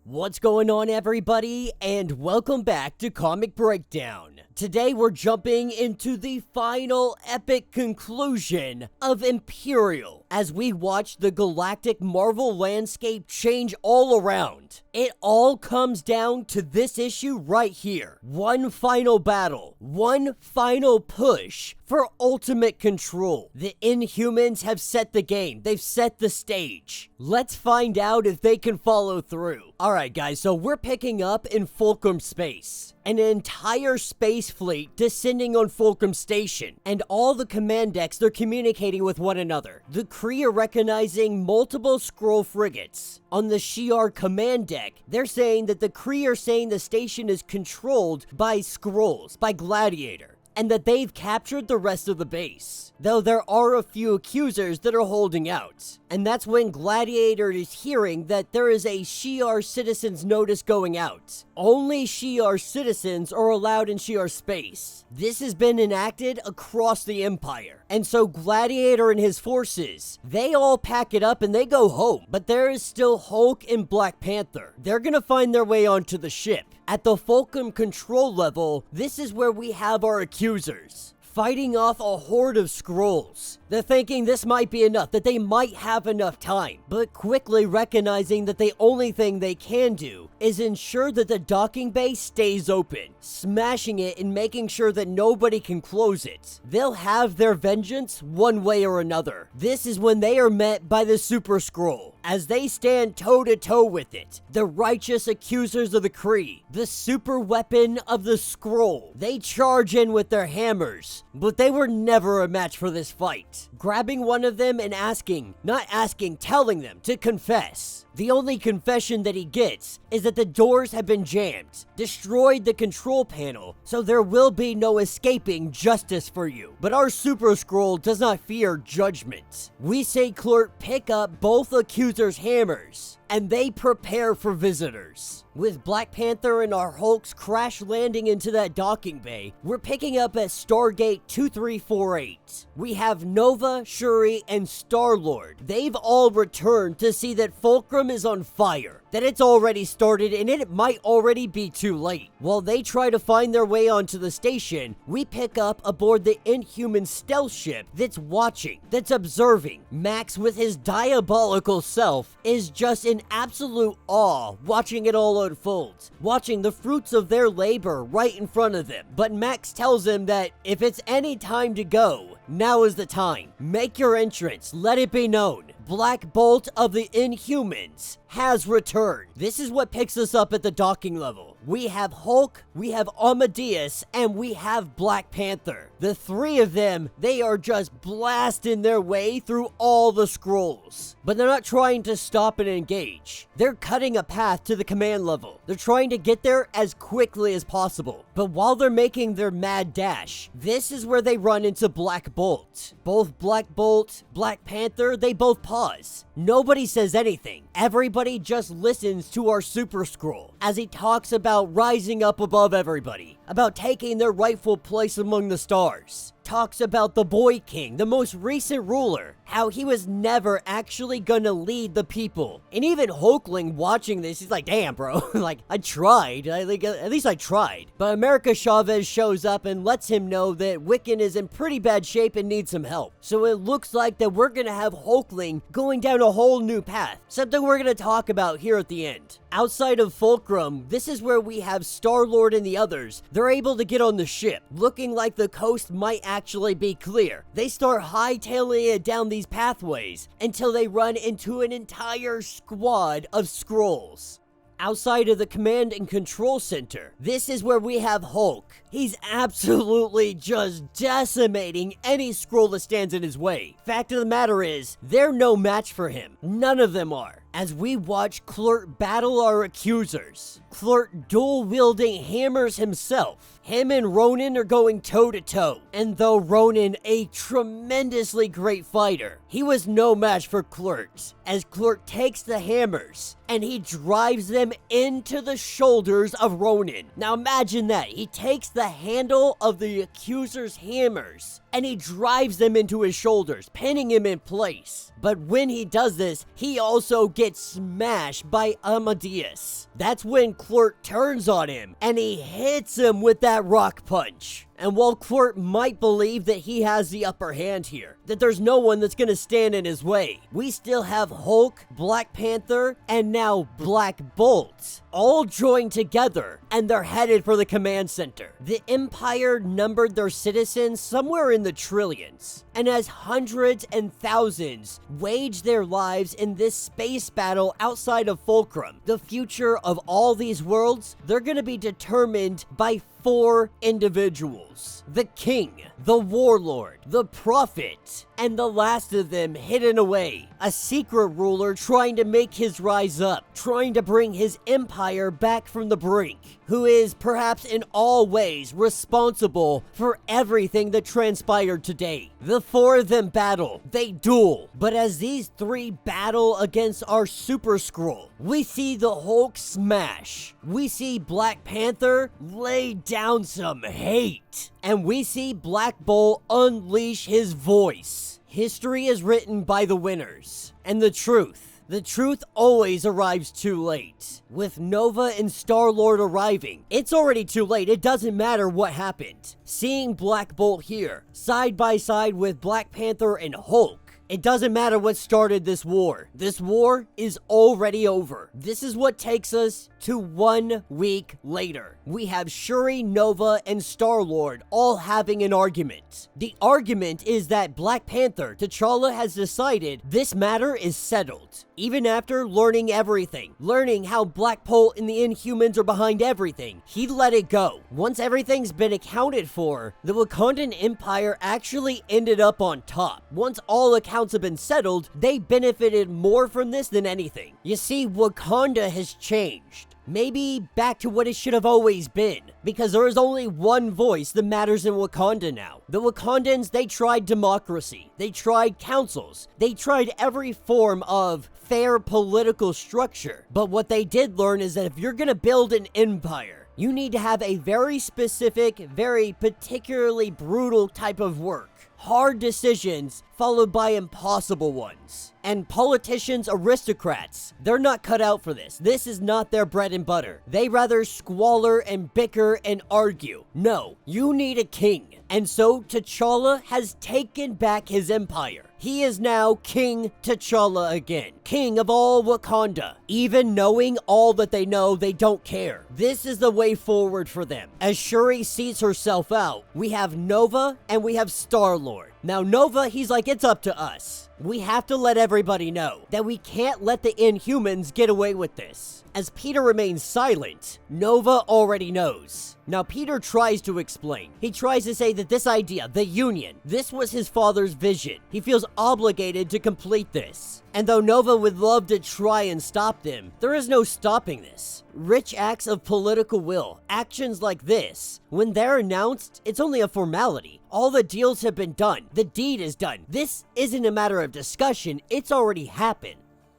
What's going on, everybody, and welcome back to Comic Breakdown. Today we're jumping into the final epic conclusion of Imperial as we watch the galactic Marvel landscape change all around. It all comes down to this issue right here. One final battle, one final push for ultimate control. The Inhumans have set the game. They've set the stage. Let's find out if they can follow through. Alright guys, so we're picking up in Fulcrum Space. An entire space fleet descending on Fulcrum Station, and all the command decks, they're communicating with one another. The Kree are recognizing multiple Skrull frigates. On the Shi'ar command deck, they're saying that the Kree are saying the station is controlled by Skrulls, by Gladiator, and that they've captured the rest of the base. Though there are a few accusers that are holding out. And that's when Gladiator is hearing that there is a Shi'ar citizens notice going out. Only Shi'ar citizens are allowed in Shi'ar space. This has been enacted across the Empire. And so Gladiator and his forces, they all pack it up and they go home. But there is still Hulk and Black Panther. They're gonna find their way onto the ship. At the Fulcrum control level, this is where we have our accusers fighting off a horde of Skrulls. They're thinking this might be enough, that they might have enough time, but quickly recognizing that the only thing they can do is ensure that the docking bay stays open, smashing it and making sure that nobody can close it. They'll have their vengeance one way or another. This is when they are met by the Super Skrull, as they stand toe-to-toe with it. The righteous accusers of the Kree, the super weapon of the Skrull. They charge in with their hammers, but they were never a match for this fight. Grabbing one of them and telling them to confess. The only confession that he gets is that the doors have been jammed, destroyed the control panel, so there will be no escaping justice for you. But our Super Skrull does not fear judgment. We say Clerk pick up both accusers' hammers, and they prepare for visitors. With Black Panther and our Hulks crash landing into that docking bay, we're picking up at Stargate 2348. We have Nova, Shuri, and Star-Lord. They've all returned to see that Fulcrum is on fire, that it's already started and it might already be too late. While they try to find their way onto the station, we pick up aboard the Inhuman stealth ship that's watching, that's observing. Max, with his diabolical self, is just in absolute awe watching it all unfold, watching the fruits of their labor right in front of them. But Max tells him that if it's any time to go, now is the time. Make your entrance, let it be known. Black Bolt of the Inhumans has returned. This is what picks us up at the docking level. We have Hulk, we have Amadeus, and we have Black Panther. The three of them, they are just blasting their way through all the Skrulls. But they're not trying to stop and engage. They're cutting a path to the command level. They're trying to get there as quickly as possible. But while they're making their mad dash, this is where they run into Black Bolt. Both Black Bolt, Black Panther, they both pause. Nobody says anything. Everybody just listens to our Super Skrull as he talks about rising up above everybody, about taking their rightful place among the stars. Talks about the Boy King, the most recent ruler, how he was never actually gonna lead the people. And even Hulkling watching this, he's like, damn bro, like I tried, at least I tried. But America Chavez shows up and lets him know that Wiccan is in pretty bad shape and needs some help. So it looks like that we're gonna have Hulkling going down a whole new path, something we're gonna talk about here at the end. Outside of Fulcrum, this is where we have Star-Lord and the others. They're able to get on the ship, looking like the coast might actually be clear. They start hightailing it down these pathways until they run into an entire squad of Skrulls. Outside of the command and control center, this is where we have Hulk. He's absolutely just decimating any Skrull that stands in his way. Fact of the matter is, they're no match for him. None of them are. As we watch Clerk battle our accusers, Clerk dual-wielding hammers himself. Him and Ronan are going toe-to-toe. And though Ronan, a tremendously great fighter, he was no match for Clert, as Clert takes the hammers and he drives them into the shoulders of Ronan. Now imagine that. He takes the handle of the accuser's hammers and he drives them into his shoulders, pinning him in place. But when he does this, he also gets smashed by Amadeus. That's when Clert turns on him and he hits him with that rock punch. And while Clert might believe that he has the upper hand here, that there's no one that's gonna stand in his way, we still have Hulk, Black Panther, and now Black Bolt all joined together, and they're headed for the command center. The Empire numbered their citizens somewhere in the trillions, and as hundreds and thousands wage their lives in this space battle outside of Fulcrum, the future of all these worlds, they're gonna be determined by 4 individuals: the King, the Warlord, the Prophet, and the last of them hidden away, a secret ruler trying to make his rise up, trying to bring his empire back from the brink, who is perhaps in all ways responsible for everything that transpired today. The 4 of them battle, they duel, but as these 3 battle against our Super Skrull, we see the Hulk smash, we see Black Panther lay down some hate, and we see Black Bolt unleash his voice. History is written by the winners, and the truth always arrives too late. With Nova and Star-Lord arriving, it's already too late. It doesn't matter what happened. Seeing Black Bolt here, side by side with Black Panther and Hulk, it doesn't matter what started this war. This war is already over. This is what takes us to 1 week later. We have Shuri, Nova, and Star-Lord all having an argument. The argument is that Black Panther, T'Challa, has decided this matter is settled. Even after learning everything, learning how Black Bolt and the Inhumans are behind everything, he let it go. Once everything's been accounted for, the Wakandan Empire actually ended up on top. Once all accounts have been settled, they benefited more from this than anything. You see, Wakanda has changed. Maybe back to what it should have always been, because there is only one voice that matters in Wakanda now. The Wakandans, they tried democracy, they tried councils, they tried every form of fair political structure, but what they did learn is that if you're gonna build an empire, you need to have a very specific, very particularly brutal type of work. Hard decisions followed by impossible ones. And politicians, aristocrats, they're not cut out for this. This is not their bread and butter. They rather squalor and bicker and argue. No, you need a king. And so T'Challa has taken back his empire. He is now King T'Challa again, king of all Wakanda. Even knowing all that they know, they don't care. This is the way forward for them. As Shuri sees herself out, we have Nova and we have Star-Lord. Now Nova, he's like, it's up to us. We have to let everybody know that we can't let the Inhumans get away with this. As Peter remains silent, Nova already knows. Now Peter tries to explain. He tries to say that this idea, the Union, this was his father's vision. He feels obligated to complete this. And though Nova would love to try and stop them, there is no stopping this. Rich acts of political will, actions like this, when they're announced, it's only a formality. All the deals have been done. The deed is done. This isn't a matter of discussion. It's already happened.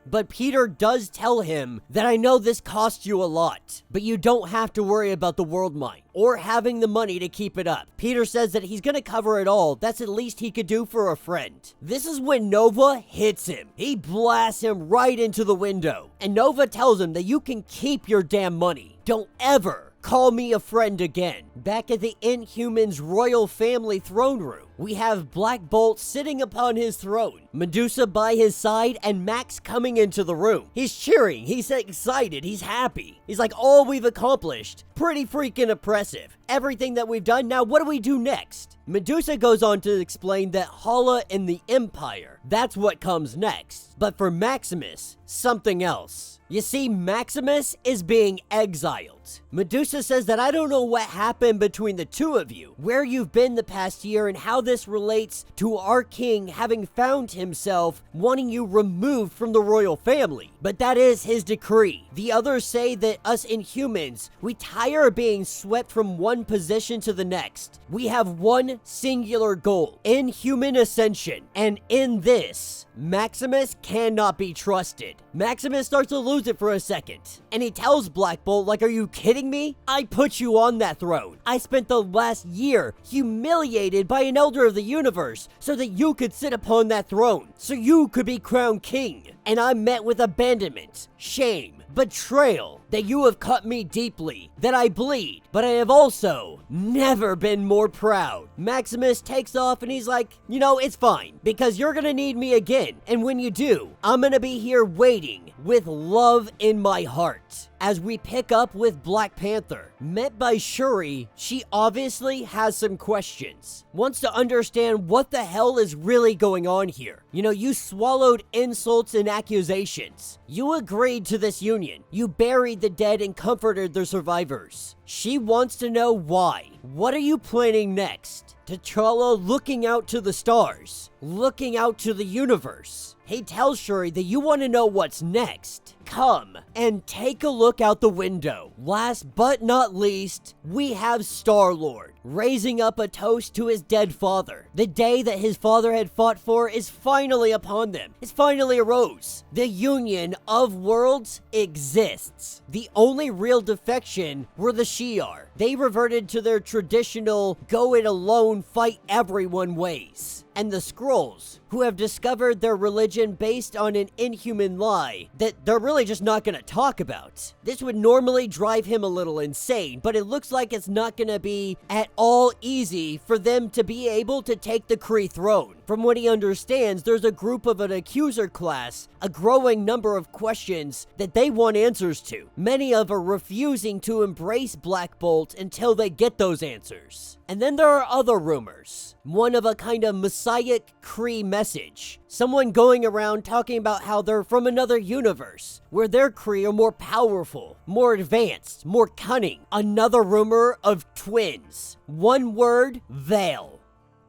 But Peter does tell him that I know this costs you a lot, but you don't have to worry about the Worldmind or having the money to keep it up. Peter says that he's gonna cover it all. That's the least he could do for a friend. This is when Nova hits him. He blasts him right into the window. And Nova tells him that you can keep your damn money. Don't ever call me a friend again. Back at the Inhumans royal family throne room, we have Black Bolt sitting upon his throne, Medusa by his side, and Max coming into the room. He's cheering, he's excited, he's happy. He's like, all we've accomplished, pretty freaking impressive. Everything that we've done, now what do we do next? Medusa goes on to explain that Hala and the Empire, that's what comes next. But for Maximus, something else. You see, Maximus is being exiled. Medusa says that I don't know what happened between the two of you, where you've been the past year, and how this relates to our king having found himself wanting you removed from the royal family. But that is his decree. The others say that us Inhumans, we tire of being swept from one position to the next. We have one singular goal: inhuman ascension. And in this, Maximus cannot be trusted. Maximus starts to lose it for a second, and he tells Black Bolt, like, are you kidding me? I put you on that throne. I spent the last year humiliated by an elder of the universe so that you could sit upon that throne, so you could be crowned king. And I'm met with abandonment, shame, betrayal, that you have cut me deeply, that I bleed, but I have also never been more proud. Maximus takes off and he's like, you know, it's fine, because you're gonna need me again, and when you do, I'm gonna be here waiting with love in my heart. As we pick up with Black Panther, met by Shuri, she obviously has some questions. Wants to understand what the hell is really going on here. You know, you swallowed insults and accusations. You agreed to this union. You buried the dead and comforted the survivors. She wants to know why. What are you planning next? T'Challa looking out to the stars, looking out to the universe. He tells Shuri that you want to know what's next. Come and take a look out the window. Last but not least, we have Star-Lord raising up a toast to his dead father. The day that his father had fought for is finally upon them. It's finally arose. The union of worlds exists. The only real defection were the Shi'ar. They reverted to their traditional go it alone, fight everyone ways. And the Skrulls, who have discovered their religion based on an inhuman lie that they're really just not going to talk about. This would normally drive him a little insane, but it looks like it's not going to be at all easy for them to be able to take the Kree throne. From what he understands, there's a group of an accuser class, a growing number of questions that they want answers to. Many of are refusing to embrace Black Bolt until they get those answers. And then there are other rumors. One of a kind of messianic Kree message. Someone going around talking about how they're from another universe, where their Kree are more powerful, more advanced, more cunning. Another rumor of twins. One word, Veil.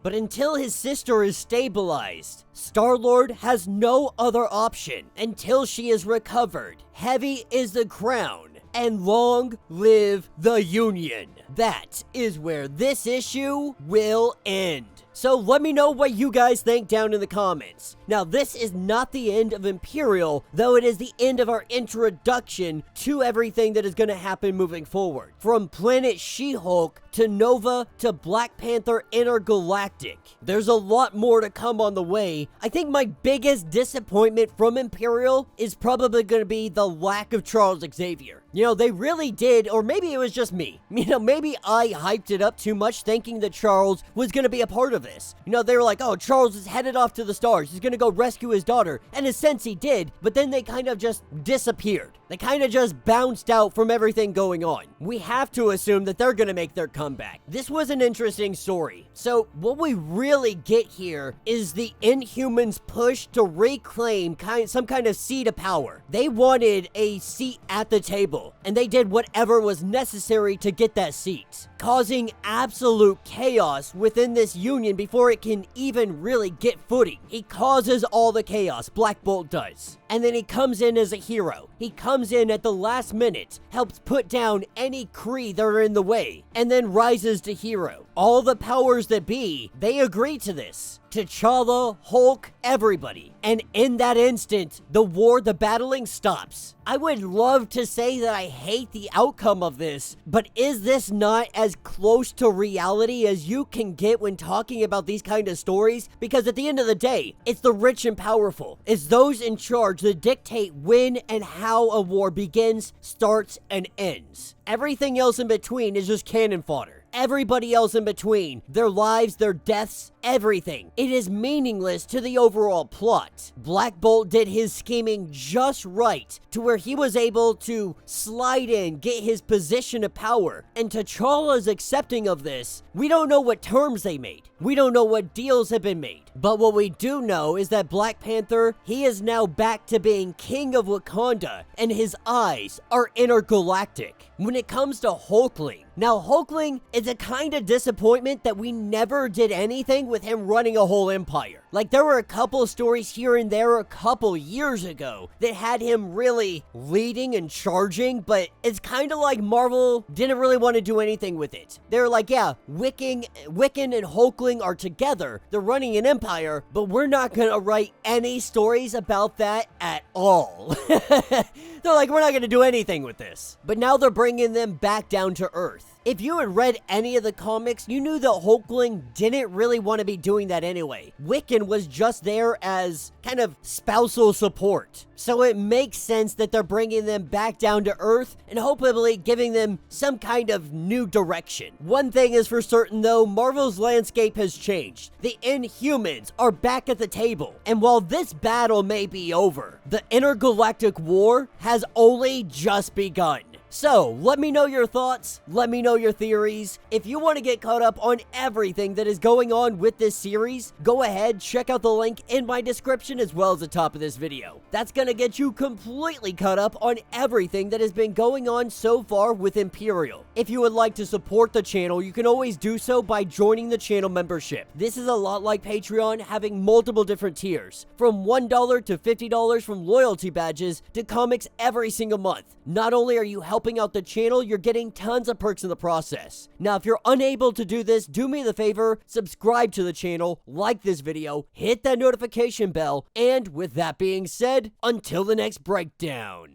But until his sister is stabilized, Star-Lord has no other option until she is recovered. Heavy is the crown, and long live the Union. That is where this issue will end. So let me know what you guys think down in the comments. Now, this is not the end of Imperial, though it is the end of our introduction to everything that is going to happen moving forward. From Planet She-Hulk to Nova to Black Panther Intergalactic. There's a lot more to come on the way. I think my biggest disappointment from Imperial is probably going to be the lack of Charles Xavier. You know, they really did, or maybe it was just me. You know, maybe I hyped it up too much thinking that Charles was going to be a part of this. You know, they were like, oh, Charles is headed off to the stars. He's going to go rescue his daughter. And in a sense, he did, but then they kind of just disappeared. They kind of just bounced out from everything going on. We have to assume that they're going to make their comeback. This was an interesting story. So what we really get here is the Inhumans' push to reclaim some kind of seat of power. They wanted a seat at the table, and they did whatever was necessary to get that seat, causing absolute chaos within this union before it can even really get footing. He causes all the chaos, Black Bolt does. And then he comes in as a hero. He comes in at the last minute, helps put down any Kree that are in the way, and then rises to hero. All the powers that be, they agree to this. T'Challa, Hulk, everybody. And in that instant, the war, the battling stops. I would love to say that I hate the outcome of this, but is this not as close to reality as you can get when talking about these kind of stories? Because at the end of the day, it's the rich and powerful. It's those in charge that dictate when and how a war begins, starts, and ends. Everything else in between is just cannon fodder. Everybody else in between, their lives, their deaths, everything. It is meaningless to the overall plot. Black Bolt did his scheming just right to where he was able to slide in, get his position of power. And T'Challa is accepting of this. We don't know what terms they made. We don't know what deals have been made. But what we do know is that Black Panther, he is now back to being king of Wakanda, and his eyes are intergalactic. When it comes to Hulkling, now Hulkling is a kind of disappointment that we never did anything with him running a whole empire. Like, there were a couple stories here and there a couple years ago that had him really leading and charging, but it's kind of like Marvel didn't really want to do anything with it. They were like, yeah, Wiccan and Hulkling are together. They're running an empire, but we're not going to write any stories about that at all. They're like, we're not going to do anything with this. But now they're bringing them back down to Earth. If you had read any of the comics, you knew that Hulkling didn't really want to be doing that anyway. Wiccan was just there as kind of spousal support. So it makes sense that they're bringing them back down to Earth and hopefully giving them some kind of new direction. One thing is for certain though, Marvel's landscape has changed. The Inhumans are back at the table. And while this battle may be over, the intergalactic war has only just begun. So, let me know your thoughts, let me know your theories. If you want to get caught up on everything that is going on with this series, go ahead, check out the link in my description as well as the top of this video. That's gonna get you completely caught up on everything that has been going on so far with Imperial. If you would like to support the channel, you can always do so by joining the channel membership. This is a lot like Patreon, having multiple different tiers, from $1 to $50 from loyalty badges to comics every single month. Not only are you helping out the channel, you're getting tons of perks in the process. Now, if you're unable to do this, do me the favor, subscribe to the channel, like this video, hit that notification bell, and with that being said, until the next breakdown.